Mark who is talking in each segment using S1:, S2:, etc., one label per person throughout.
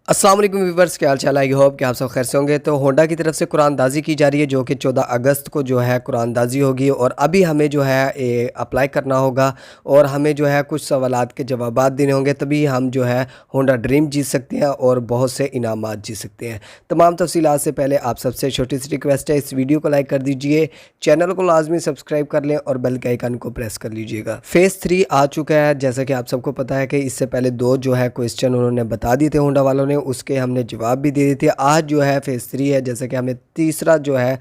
S1: अस्सलाम वालेकुम व्यूअर्स, क्या हाल चाल है। आई होप कि आप सब खैर से होंगे। तो होंडा की तरफ से कुरानदाजी की जा रही है जो कि 14 अगस्त को जो है कुरानदाजी होगी और अभी हमें जो है अप्लाई करना होगा और हमें जो है कुछ सवालात के जवाबात देने होंगे, तभी हम जो है होंडा ड्रीम जीत सकते हैं और बहुत से इनामात जीत सकते हैं। तमाम तफसीलात से पहले आप सबसे छोटी सी रिक्वेस्ट है, इस वीडियो को लाइक कर दीजिए, चैनल को लाजमी सब्सक्राइब कर लें और बेल के आइकन को प्रेस कर लीजिएगा। फेज़ 3 आ चुका है, जैसा कि आप सबको पता है कि इससे पहले 2 जो है क्वेश्चन उन्होंने बता दिए थे होंडा वालों ने, उसके हमने जवाब भी दे दिए थे। आज जो है फेज़ 3 है, जैसे कि हमें तीसरा जो है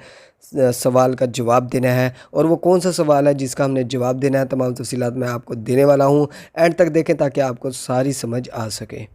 S1: सवाल का जवाब देना है और वो कौन सा सवाल है जिसका हमने जवाब देना है, तमाम तफसीलात मैं आपको देने वाला हूँ। एंड तक देखें ताकि आपको सारी समझ आ सके।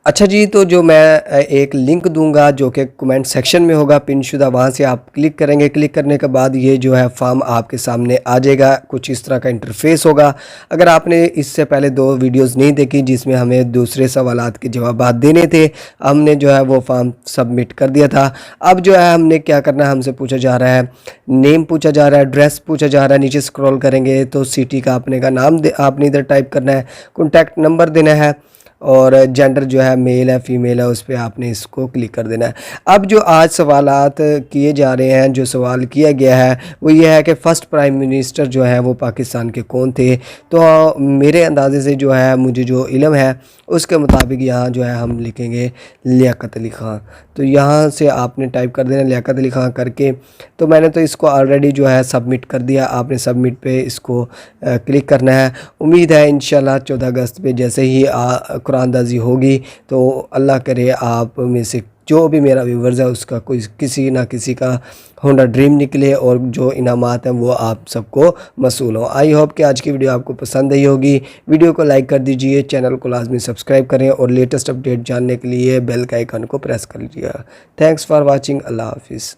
S1: अच्छा जी, तो जो मैं एक लिंक दूंगा जो कि कमेंट सेक्शन में होगा पिनशुदा, वहाँ से आप क्लिक करेंगे। क्लिक करने के बाद ये जो है फॉर्म आपके सामने आ जाएगा, कुछ इस तरह का इंटरफेस होगा। अगर आपने इससे पहले 2 वीडियोस नहीं देखी जिसमें हमें दूसरे सवालात के जवाब देने थे, हमने जो है वो फॉर्म सबमिट कर दिया था। अब जो है हमने क्या करना है, हमसे पूछा जा रहा है, नेम पूछा जा रहा है, एड्रेस पूछा जा रहा है। नीचे स्क्रॉल करेंगे तो सिटी का अपने का नाम आपने इधर टाइप करना है, कॉन्टैक्ट नंबर देना है और जेंडर जो है मेल है फीमेल है, उस पर आपने इसको क्लिक कर देना है। अब जो आज सवालात किए जा रहे हैं, जो सवाल किया गया है वो ये है कि फ़र्स्ट प्राइम मिनिस्टर जो है वो पाकिस्तान के कौन थे। तो मेरे अंदाज़े से जो है, मुझे जो इल्म है उसके मुताबिक यहाँ जो है हम लिखेंगे लियाकत अली ख़ान। तो यहाँ से आपने टाइप कर देना लियाकत अली ख़ान करके। तो मैंने तो इसको ऑलरेडी जो है सबमिट कर दिया, आपने सबमिट पे इसको क्लिक करना है। उम्मीद है इंशाल्लाह 14 अगस्त पे जैसे ही कुरानदाजी होगी तो अल्लाह करे आप में से जो भी मेरा व्यूवर्स है उसका कोई किसी ना किसी का होंडा ड्रीम निकले और जो इनामात हैं वो आप सबको मसूल हो। आई होप कि आज की वीडियो आपको पसंद आई होगी। वीडियो को लाइक कर दीजिए, चैनल को लाजमी सब्सक्राइब करें और लेटेस्ट अपडेट जानने के लिए बेल का आइकन को प्रेस कर लीजिएगा। Thanks for watching. अल्लाह हाफिज़।